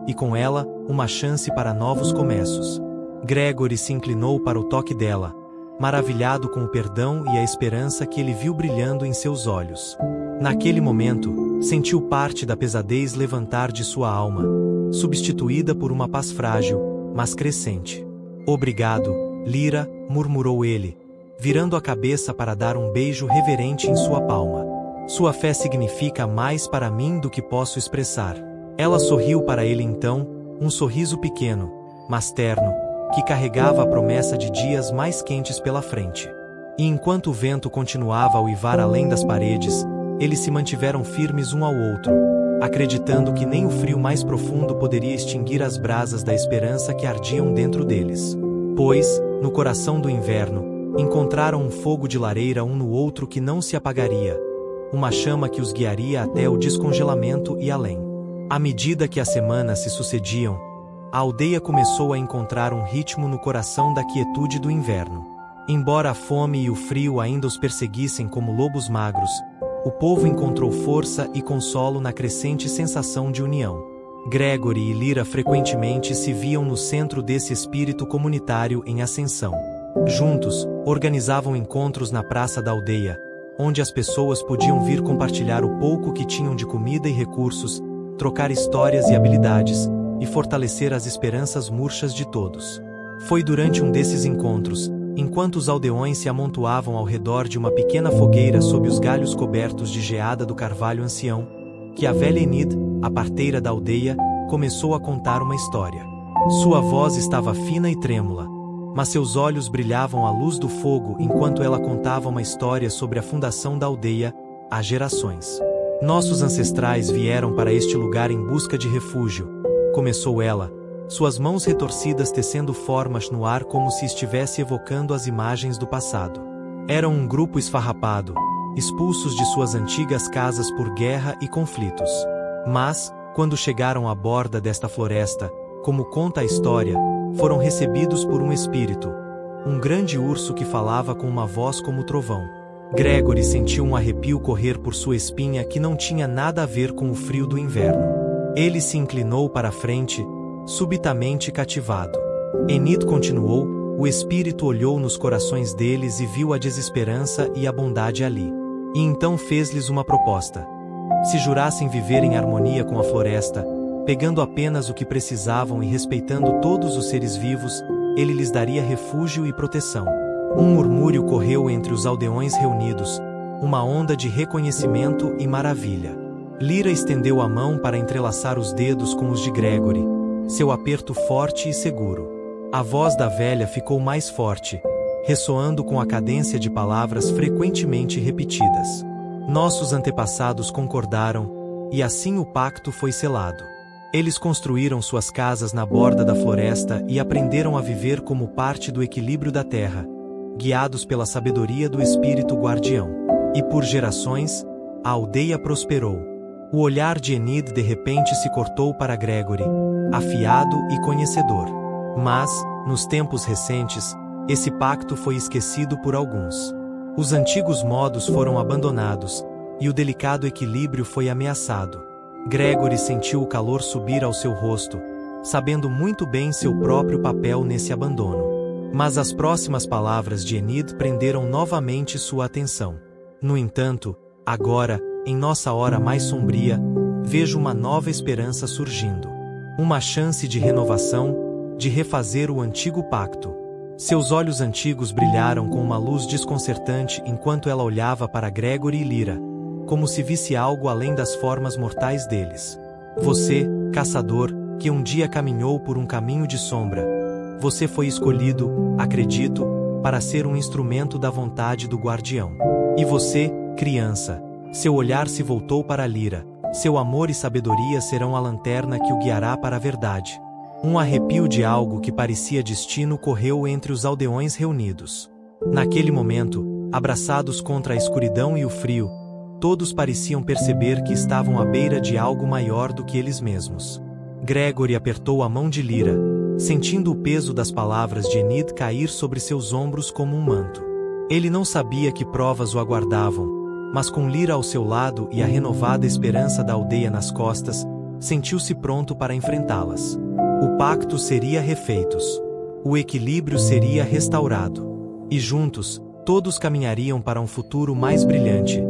e com ela, uma chance para novos começos." Gregory se inclinou para o toque dela, maravilhado com o perdão e a esperança que ele viu brilhando em seus olhos. Naquele momento, sentiu parte da pesadez levantar de sua alma, substituída por uma paz frágil, mas crescente. "Obrigado, Lyra", murmurou ele, virando a cabeça para dar um beijo reverente em sua palma. "Sua fé significa mais para mim do que posso expressar." Ela sorriu para ele então, um sorriso pequeno, mas terno, que carregava a promessa de dias mais quentes pela frente. E enquanto o vento continuava a uivar além das paredes, eles se mantiveram firmes um ao outro, acreditando que nem o frio mais profundo poderia extinguir as brasas da esperança que ardiam dentro deles. Pois, no coração do inverno, encontraram um fogo de lareira um no outro que não se apagaria, uma chama que os guiaria até o descongelamento e além. À medida que as semanas se sucediam, a aldeia começou a encontrar um ritmo no coração da quietude do inverno. Embora a fome e o frio ainda os perseguissem como lobos magros, o povo encontrou força e consolo na crescente sensação de união. Gregory e Lyra frequentemente se viam no centro desse espírito comunitário em ascensão. Juntos, organizavam encontros na praça da aldeia, onde as pessoas podiam vir compartilhar o pouco que tinham de comida e recursos, trocar histórias e habilidades, e fortalecer as esperanças murchas de todos. Foi durante um desses encontros, enquanto os aldeões se amontoavam ao redor de uma pequena fogueira sob os galhos cobertos de geada do carvalho ancião, que a velha Enid, a parteira da aldeia, começou a contar uma história. Sua voz estava fina e trêmula, mas seus olhos brilhavam à luz do fogo enquanto ela contava uma história sobre a fundação da aldeia, há gerações. "Nossos ancestrais vieram para este lugar em busca de refúgio", começou ela, suas mãos retorcidas tecendo formas no ar como se estivesse evocando as imagens do passado. Eram um grupo esfarrapado, expulsos de suas antigas casas por guerra e conflitos. Mas, quando chegaram à borda desta floresta, como conta a história, foram recebidos por um espírito, um grande urso que falava com uma voz como trovão. Gregory sentiu um arrepio correr por sua espinha que não tinha nada a ver com o frio do inverno. Ele se inclinou para a frente, subitamente cativado. Enid continuou, o espírito olhou nos corações deles e viu a desesperança e a bondade ali. E então fez-lhes uma proposta. Se jurassem viver em harmonia com a floresta, pegando apenas o que precisavam e respeitando todos os seres vivos, ele lhes daria refúgio e proteção. Um murmúrio correu entre os aldeões reunidos, uma onda de reconhecimento e maravilha. Lyra estendeu a mão para entrelaçar os dedos com os de Gregory, seu aperto forte e seguro. A voz da velha ficou mais forte, ressoando com a cadência de palavras frequentemente repetidas. Nossos antepassados concordaram, e assim o pacto foi selado. Eles construíram suas casas na borda da floresta e aprenderam a viver como parte do equilíbrio da terra, guiados pela sabedoria do espírito guardião. E por gerações, a aldeia prosperou. O olhar de Enid de repente se cortou para Gregory, afiado e conhecedor. Mas, nos tempos recentes, esse pacto foi esquecido por alguns. Os antigos modos foram abandonados, e o delicado equilíbrio foi ameaçado. Gregory sentiu o calor subir ao seu rosto, sabendo muito bem seu próprio papel nesse abandono. Mas as próximas palavras de Enid prenderam novamente sua atenção. No entanto, agora, em nossa hora mais sombria, vejo uma nova esperança surgindo. Uma chance de renovação, de refazer o antigo pacto. Seus olhos antigos brilharam com uma luz desconcertante enquanto ela olhava para Gregory e Lyra, como se visse algo além das formas mortais deles. Você, caçador, que um dia caminhou por um caminho de sombra, você foi escolhido, acredito, para ser um instrumento da vontade do guardião. E você, criança, seu olhar se voltou para Lyra, seu amor e sabedoria serão a lanterna que o guiará para a verdade. Um arrepio de algo que parecia destino correu entre os aldeões reunidos. Naquele momento, abraçados contra a escuridão e o frio, todos pareciam perceber que estavam à beira de algo maior do que eles mesmos. Gregory apertou a mão de Lyra, sentindo o peso das palavras de Enid cair sobre seus ombros como um manto. Ele não sabia que provas o aguardavam, mas com Lyra ao seu lado e a renovada esperança da aldeia nas costas, sentiu-se pronto para enfrentá-las. O pacto seria refeito. O equilíbrio seria restaurado. E juntos, todos caminhariam para um futuro mais brilhante,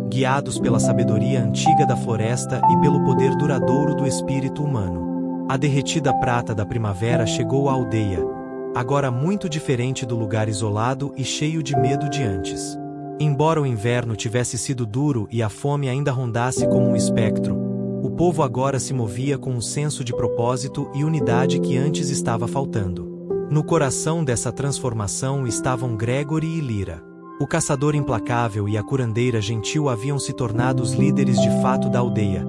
guiados pela sabedoria antiga da floresta e pelo poder duradouro do espírito humano. A derretida prata da primavera chegou à aldeia, agora muito diferente do lugar isolado e cheio de medo de antes. Embora o inverno tivesse sido duro e a fome ainda rondasse como um espectro, o povo agora se movia com um senso de propósito e unidade que antes estava faltando. No coração dessa transformação estavam Gregory e Lyra. O caçador implacável e a curandeira gentil haviam se tornado os líderes de fato da aldeia,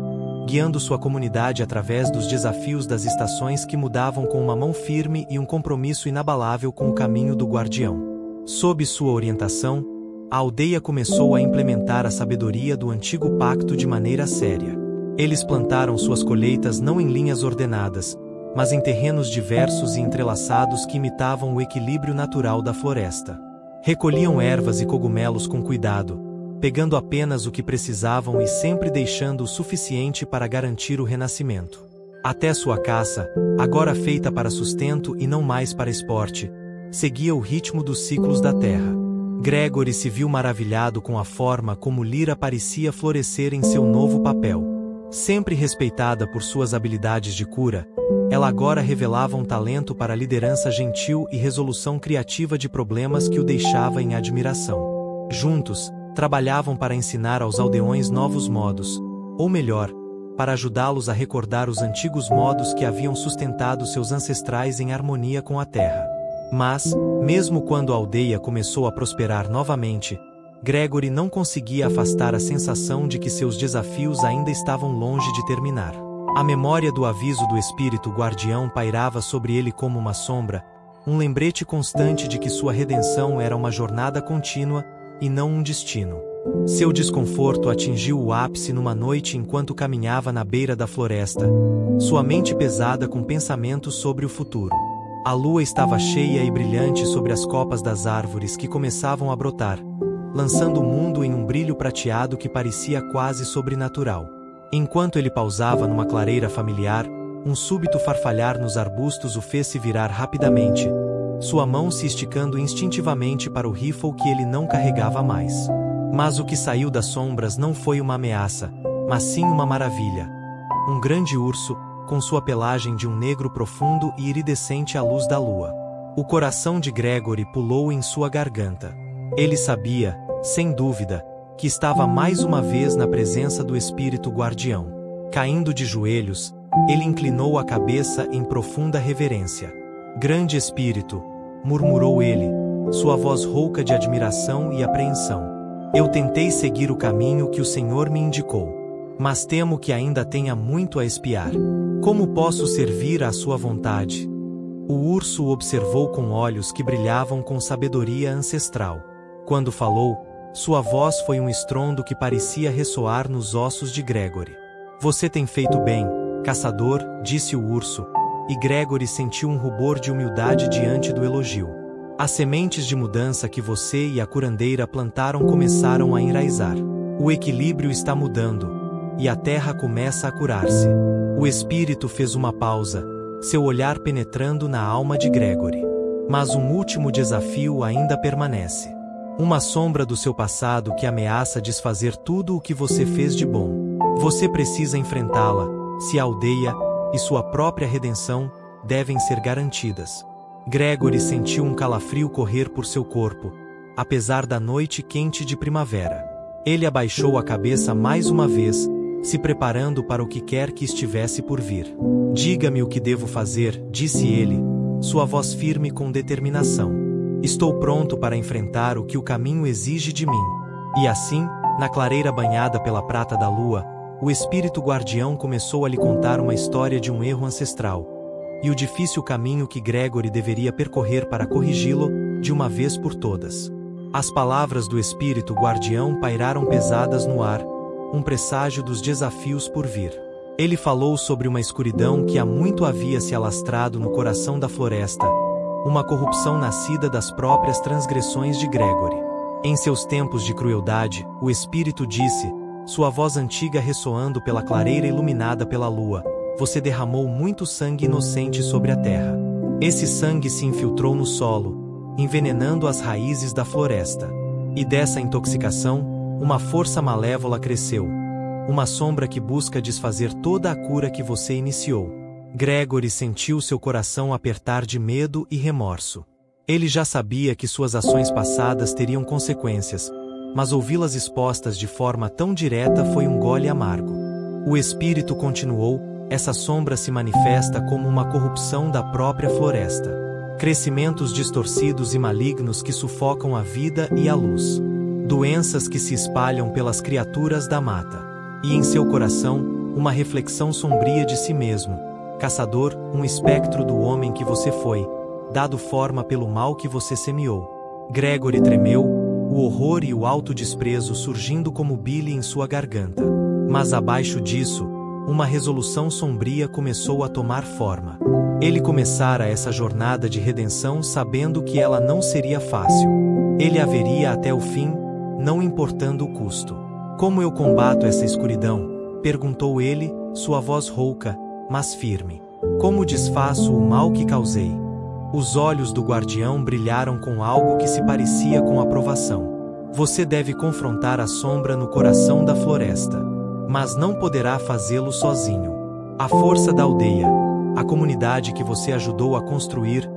guiando sua comunidade através dos desafios das estações que mudavam com uma mão firme e um compromisso inabalável com o caminho do guardião. Sob sua orientação, a aldeia começou a implementar a sabedoria do antigo pacto de maneira séria. Eles plantaram suas colheitas não em linhas ordenadas, mas em terrenos diversos e entrelaçados que imitavam o equilíbrio natural da floresta. Recolhiam ervas e cogumelos com cuidado, pegando apenas o que precisavam e sempre deixando o suficiente para garantir o renascimento. Até sua caça, agora feita para sustento e não mais para esporte, seguia o ritmo dos ciclos da terra. Gregory se viu maravilhado com a forma como Lyra parecia florescer em seu novo papel. Sempre respeitada por suas habilidades de cura, ela agora revelava um talento para liderança gentil e resolução criativa de problemas que o deixava em admiração. Juntos, trabalhavam para ensinar aos aldeões novos modos, ou melhor, para ajudá-los a recordar os antigos modos que haviam sustentado seus ancestrais em harmonia com a terra. Mas, mesmo quando a aldeia começou a prosperar novamente, Gregory não conseguia afastar a sensação de que seus desafios ainda estavam longe de terminar. A memória do aviso do espírito guardião pairava sobre ele como uma sombra, um lembrete constante de que sua redenção era uma jornada contínua e não um destino. Seu desconforto atingiu o ápice numa noite enquanto caminhava na beira da floresta, sua mente pesada com pensamentos sobre o futuro. A lua estava cheia e brilhante sobre as copas das árvores que começavam a brotar, lançando o mundo em um brilho prateado que parecia quase sobrenatural. Enquanto ele pausava numa clareira familiar, um súbito farfalhar nos arbustos o fez se virar rapidamente, sua mão se esticando instintivamente para o rifle que ele não carregava mais. Mas o que saiu das sombras não foi uma ameaça, mas sim uma maravilha. Um grande urso, com sua pelagem de um negro profundo e iridescente à luz da lua. O coração de Gregory pulou em sua garganta. Ele sabia, sem dúvida, que estava mais uma vez na presença do espírito guardião. Caindo de joelhos, ele inclinou a cabeça em profunda reverência. Grande espírito, murmurou ele, sua voz rouca de admiração e apreensão. Eu tentei seguir o caminho que o Senhor me indicou, mas temo que ainda tenha muito a espiar. Como posso servir à sua vontade? O urso o observou com olhos que brilhavam com sabedoria ancestral. Quando falou, sua voz foi um estrondo que parecia ressoar nos ossos de Gregory. Você tem feito bem, caçador, disse o urso, e Gregory sentiu um rubor de humildade diante do elogio. As sementes de mudança que você e a curandeira plantaram começaram a enraizar. O equilíbrio está mudando, e a terra começa a curar-se. O espírito fez uma pausa, seu olhar penetrando na alma de Gregory. Mas um último desafio ainda permanece. Uma sombra do seu passado que ameaça desfazer tudo o que você fez de bom. Você precisa enfrentá-la, se a aldeia e sua própria redenção devem ser garantidas. Gregory sentiu um calafrio correr por seu corpo, apesar da noite quente de primavera. Ele abaixou a cabeça mais uma vez, se preparando para o que quer que estivesse por vir. Diga-me o que devo fazer, disse ele, sua voz firme com determinação. Estou pronto para enfrentar o que o caminho exige de mim. E assim, na clareira banhada pela prata da lua, o espírito guardião começou a lhe contar uma história de um erro ancestral, e o difícil caminho que Gregory deveria percorrer para corrigi-lo, de uma vez por todas. As palavras do espírito guardião pairaram pesadas no ar, um presságio dos desafios por vir. Ele falou sobre uma escuridão que há muito havia se alastrado no coração da floresta, uma corrupção nascida das próprias transgressões de Gregory. Em seus tempos de crueldade, o espírito disse, sua voz antiga ressoando pela clareira iluminada pela lua, você derramou muito sangue inocente sobre a terra. Esse sangue se infiltrou no solo, envenenando as raízes da floresta. E dessa intoxicação, uma força malévola cresceu, uma sombra que busca desfazer toda a cura que você iniciou. Gregory sentiu seu coração apertar de medo e remorso. Ele já sabia que suas ações passadas teriam consequências, mas ouvi-las expostas de forma tão direta foi um gole amargo. O espírito continuou, essa sombra se manifesta como uma corrupção da própria floresta. Crescimentos distorcidos e malignos que sufocam a vida e a luz. Doenças que se espalham pelas criaturas da mata. E em seu coração, uma reflexão sombria de si mesmo. Caçador, um espectro do homem que você foi, dado forma pelo mal que você semeou. Gregory tremeu, o horror e o autodesprezo surgindo como bile em sua garganta. Mas abaixo disso, uma resolução sombria começou a tomar forma. Ele começara essa jornada de redenção sabendo que ela não seria fácil. Ele a veria até o fim, não importando o custo. Como eu combato essa escuridão? Perguntou ele, sua voz rouca, mas firme. Como desfaço o mal que causei? Os olhos do guardião brilharam com algo que se parecia com aprovação. Você deve confrontar a sombra no coração da floresta. Mas não poderá fazê-lo sozinho. A força da aldeia, a comunidade que você ajudou a construir,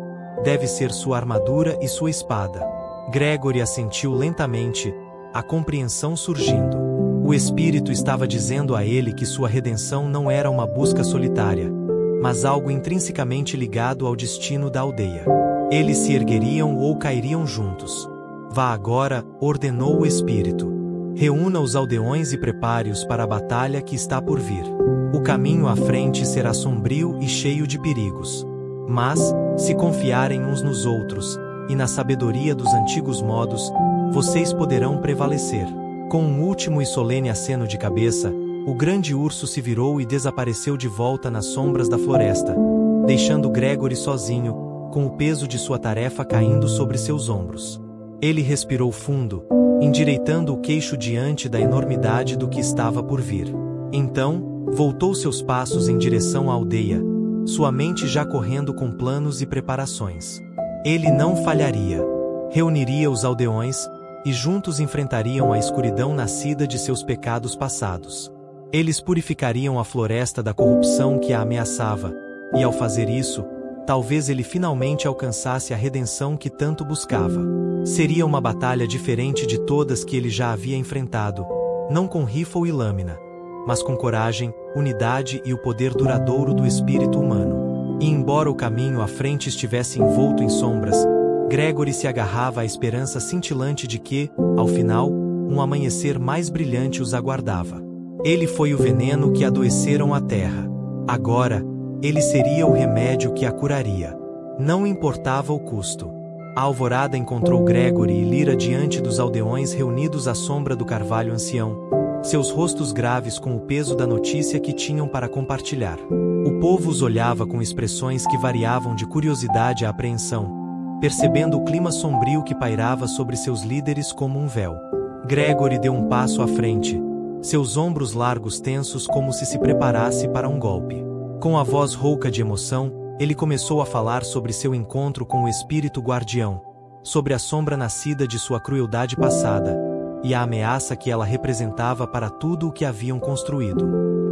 deve ser sua armadura e sua espada. Gregory assentiu lentamente, a compreensão surgindo. O espírito estava dizendo a ele que sua redenção não era uma busca solitária, mas algo intrinsecamente ligado ao destino da aldeia. Eles se ergueriam ou cairiam juntos. Vá agora, ordenou o espírito. Reúna os aldeões e prepare-os para a batalha que está por vir. O caminho à frente será sombrio e cheio de perigos. Mas, se confiarem uns nos outros, e na sabedoria dos antigos modos, vocês poderão prevalecer. Com um último e solene aceno de cabeça, o grande urso se virou e desapareceu de volta nas sombras da floresta, deixando Gregory sozinho, com o peso de sua tarefa caindo sobre seus ombros. Ele respirou fundo, endireitando o queixo diante da enormidade do que estava por vir. Então, voltou seus passos em direção à aldeia, sua mente já correndo com planos e preparações. Ele não falharia. Reuniria os aldeões, e juntos enfrentariam a escuridão nascida de seus pecados passados. Eles purificariam a floresta da corrupção que a ameaçava, e ao fazer isso, talvez ele finalmente alcançasse a redenção que tanto buscava. Seria uma batalha diferente de todas que ele já havia enfrentado, não com rifle e lâmina, mas com coragem, unidade e o poder duradouro do espírito humano. E embora o caminho à frente estivesse envolto em sombras, Gregory se agarrava à esperança cintilante de que, ao final, um amanhecer mais brilhante os aguardava. Ele foi o veneno que adoeceram a terra. Agora, ele seria o remédio que a curaria. Não importava o custo. A alvorada encontrou Gregory e Lyra diante dos aldeões reunidos à sombra do carvalho ancião, seus rostos graves com o peso da notícia que tinham para compartilhar. O povo os olhava com expressões que variavam de curiosidade à apreensão, percebendo o clima sombrio que pairava sobre seus líderes como um véu. Gregory deu um passo à frente, seus ombros largos tensos como se preparasse para um golpe. Com a voz rouca de emoção, ele começou a falar sobre seu encontro com o espírito guardião, sobre a sombra nascida de sua crueldade passada, e a ameaça que ela representava para tudo o que haviam construído.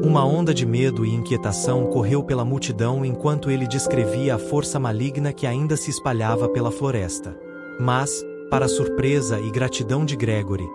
Uma onda de medo e inquietação correu pela multidão enquanto ele descrevia a força maligna que ainda se espalhava pela floresta. Mas, para surpresa e gratidão de Gregory,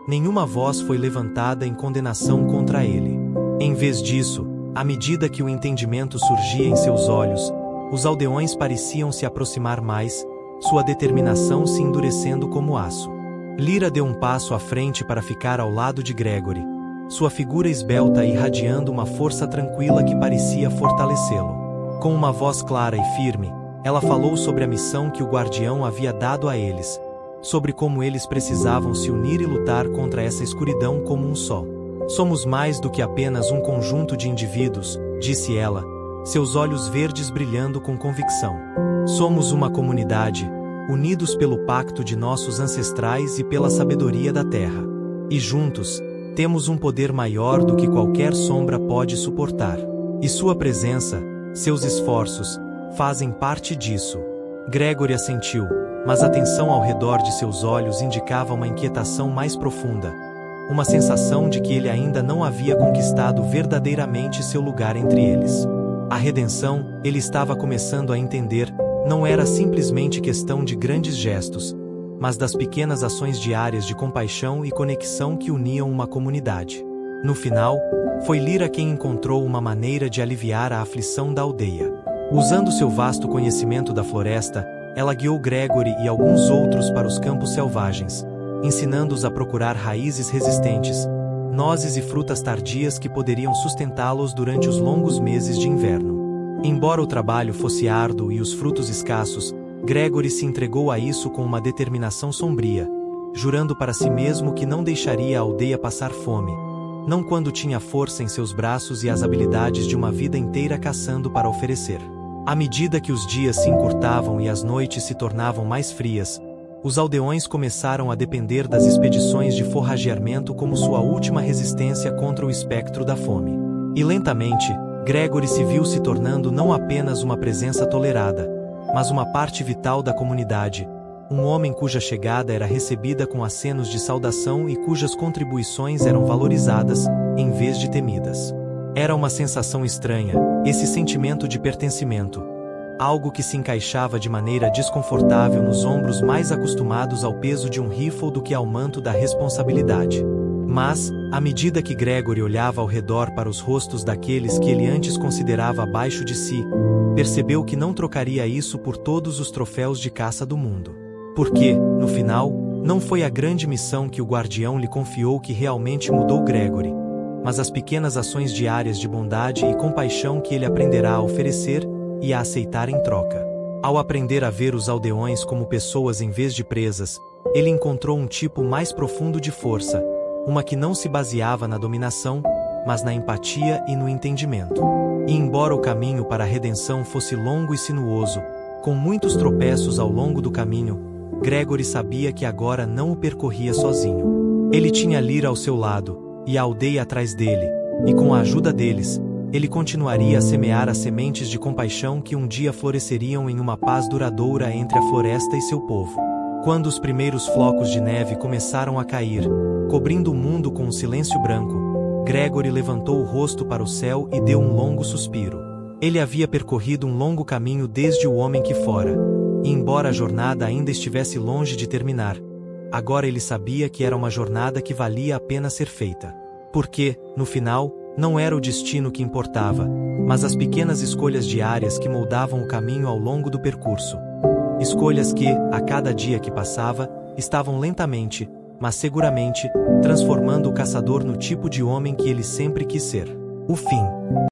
nenhuma voz foi levantada em condenação contra ele. Em vez disso, à medida que o entendimento surgia em seus olhos, os aldeões pareciam se aproximar mais, sua determinação se endurecendo como aço. Lyra deu um passo à frente para ficar ao lado de Gregory, sua figura esbelta irradiando uma força tranquila que parecia fortalecê-lo. Com uma voz clara e firme, ela falou sobre a missão que o guardião havia dado a eles, sobre como eles precisavam se unir e lutar contra essa escuridão como um só. Somos mais do que apenas um conjunto de indivíduos, disse ela, seus olhos verdes brilhando com convicção. Somos uma comunidade, unidos pelo pacto de nossos ancestrais e pela sabedoria da terra. E juntos, temos um poder maior do que qualquer sombra pode suportar. E sua presença, seus esforços, fazem parte disso. Gregory assentiu, mas a tensão ao redor de seus olhos indicava uma inquietação mais profunda, uma sensação de que ele ainda não havia conquistado verdadeiramente seu lugar entre eles. A redenção, ele estava começando a entender, não era simplesmente questão de grandes gestos, mas das pequenas ações diárias de compaixão e conexão que uniam uma comunidade. No final, foi Lyra quem encontrou uma maneira de aliviar a aflição da aldeia. Usando seu vasto conhecimento da floresta, ela guiou Gregory e alguns outros para os campos selvagens, ensinando-os a procurar raízes resistentes, nozes e frutas tardias que poderiam sustentá-los durante os longos meses de inverno. Embora o trabalho fosse árduo e os frutos escassos, Gregory se entregou a isso com uma determinação sombria, jurando para si mesmo que não deixaria a aldeia passar fome, não quando tinha força em seus braços e as habilidades de uma vida inteira caçando para oferecer. À medida que os dias se encurtavam e as noites se tornavam mais frias, os aldeões começaram a depender das expedições de forrageamento como sua última resistência contra o espectro da fome. E lentamente, Gregory se viu se tornando não apenas uma presença tolerada, mas uma parte vital da comunidade, um homem cuja chegada era recebida com acenos de saudação e cujas contribuições eram valorizadas, em vez de temidas. Era uma sensação estranha, esse sentimento de pertencimento, algo que se encaixava de maneira desconfortável nos ombros mais acostumados ao peso de um rifle do que ao manto da responsabilidade. Mas, à medida que Gregory olhava ao redor para os rostos daqueles que ele antes considerava abaixo de si, percebeu que não trocaria isso por todos os troféus de caça do mundo. Porque, no final, não foi a grande missão que o guardião lhe confiou que realmente mudou Gregory, mas as pequenas ações diárias de bondade e compaixão que ele aprenderá a oferecer e a aceitar em troca. Ao aprender a ver os aldeões como pessoas em vez de presas, ele encontrou um tipo mais profundo de força, uma que não se baseava na dominação, mas na empatia e no entendimento. E embora o caminho para a redenção fosse longo e sinuoso, com muitos tropeços ao longo do caminho, Gregory sabia que agora não o percorria sozinho. Ele tinha Lyra ao seu lado, e a aldeia atrás dele, e com a ajuda deles, ele continuaria a semear as sementes de compaixão que um dia floresceriam em uma paz duradoura entre a floresta e seu povo. Quando os primeiros flocos de neve começaram a cair, cobrindo o mundo com um silêncio branco, Gregory levantou o rosto para o céu e deu um longo suspiro. Ele havia percorrido um longo caminho desde o homem que fora, E embora a jornada ainda estivesse longe de terminar, agora ele sabia que era uma jornada que valia a pena ser feita. Porque, no final, não era o destino que importava, mas as pequenas escolhas diárias que moldavam o caminho ao longo do percurso. Escolhas que, a cada dia que passava, estavam lentamente, mas seguramente, transformando o caçador no tipo de homem que ele sempre quis ser. O fim.